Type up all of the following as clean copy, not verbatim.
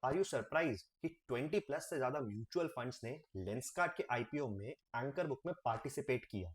Are you surprise कि 20 plus से ज्यादा म्यूचुअल फंड्स ने लेंसकार्ट के आईपीओ में एंकर बुक में पार्टिसिपेट किया,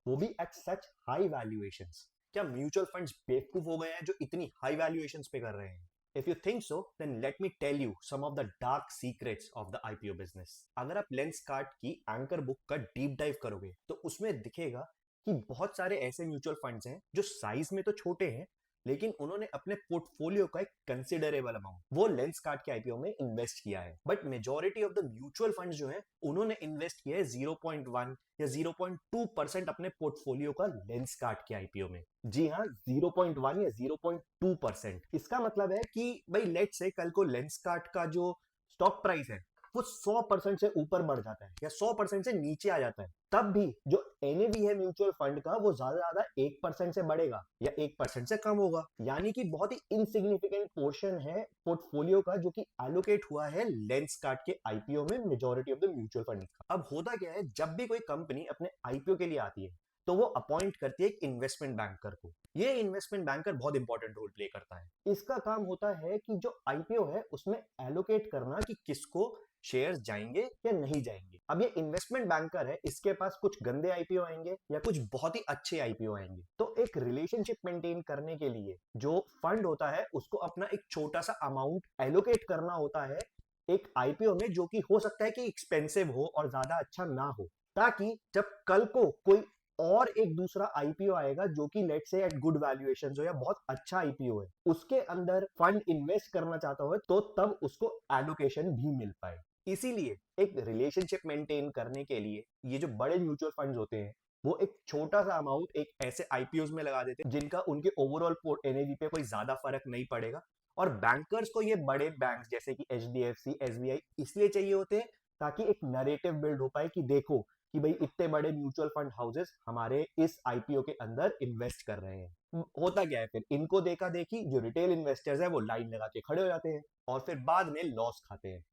वो भी एट सच हाई वैल्यूएशंस। क्या म्यूचुअल फंड्स बेवकूफ हो गए हैं जो इतनी हाई वैल्यूएशंस पे कर रहे हैं? If you think so then let me tell you some of the dark secrets of the IPO business. अगर आप लेंसकार्ट की एंकर बुक का डीप डाइव करोगे तो उसमें दिखेगा कि बहुत सारे ऐसे म्यूचुअल फंड्स हैं जो साइज में तो छोटे हैं, लेकिन उन्होंने अपने पोर्टफोलियो का एक कंसिडरेबल अमाउंट वो लेंस कार्ड के आईपीओ में इन्वेस्ट किया है। But majority of the mutual funds जो है उन्होंने इन्वेस्ट किया है 0.1 या 0.2% अपने पोर्टफोलियो का लेंस कार्ड के आईपीओ में। जी हाँ, 0.1 या 0.2%। इसका मतलब है कि भाई लेट से कल को लेंस कार्ड का जो स्टॉक प्राइस है वो 100% से ऊपर बढ़ जाता है या 100% से नीचे आ जाता है, तब भी जो एनएवी है म्यूचुअल फंड का वो ज्यादा ज्यादा 1% से बढ़ेगा या 1% से कम होगा। यानी कि बहुत ही इनसिग्निफिकेंट पोर्शन है पोर्टफोलियो का जो कि एलोकेट हुआ है लेंस कार्ड के आईपीओ में majority of the mutual fund का। अब होता क्या है, जब भी कोई कंपनी अपने आईपीओ के लिए आती है तो वो अपॉइंट करती है एक इन्वेस्टमेंट बैंकर को। ये इन्वेस्टमेंट बैंकर बहुत इंपॉर्टेंट रोल प्ले करता है। इसका काम होता है कि जो आईपीओ है उसमें एलोकेट करना कि किसको शेयर्स जाएंगे या नहीं जाएंगे। अब ये इन्वेस्टमेंट बैंकर है, इसके पास कुछ गंदे आईपीओ आएंगे या कुछ बहुत ही अच्छे आईपीओ आएंगे, तो एक रिलेशनशिप मेंटेन करने के लिए जो फंड होता है उसको अपना एक छोटा सा अमाउंट एलोकेट करना होता है एक आईपीओ में, जो कि हो सकता है कि एक्सपेंसिव हो और ज्यादा अच्छा ना हो, ताकि जब कल को कोई और एक दूसरा आईपीओ आएगा जो कि लेट से एट गुड वैल्यूएशन हो या बहुत अच्छा आईपीओ है, उसके अंदर फंड इन्वेस्ट करना चाहता हो तो तब उसको एलोकेशन भी मिल पाए। इसीलिए एक रिलेशनशिप मेंटेन करने के लिए ये जो बड़े म्यूचुअल फंड्स होते हैं वो एक छोटा सा अमाउंट एक ऐसे आईपीओ में लगा देते हैं जिनका उनके ओवरऑल एनएवी पे कोई ज्यादा फर्क नहीं पड़ेगा। और बैंकर्स को ये बड़े बैंक जैसे कि एचडीएफसी, एसबीआई इसलिए चाहिए होते हैं ताकि एक नरेटिव बिल्ड हो पाए कि देखो कि भाई इतने बड़े म्यूचुअल फंड हाउसेस हमारे इस आईपीओ के अंदर इन्वेस्ट कर रहे हैं। होता क्या है फिर, इनको देखा देखी जो रिटेल इन्वेस्टर्स है वो लाइन लगा के खड़े हो जाते हैं और फिर बाद में लॉस खाते हैं।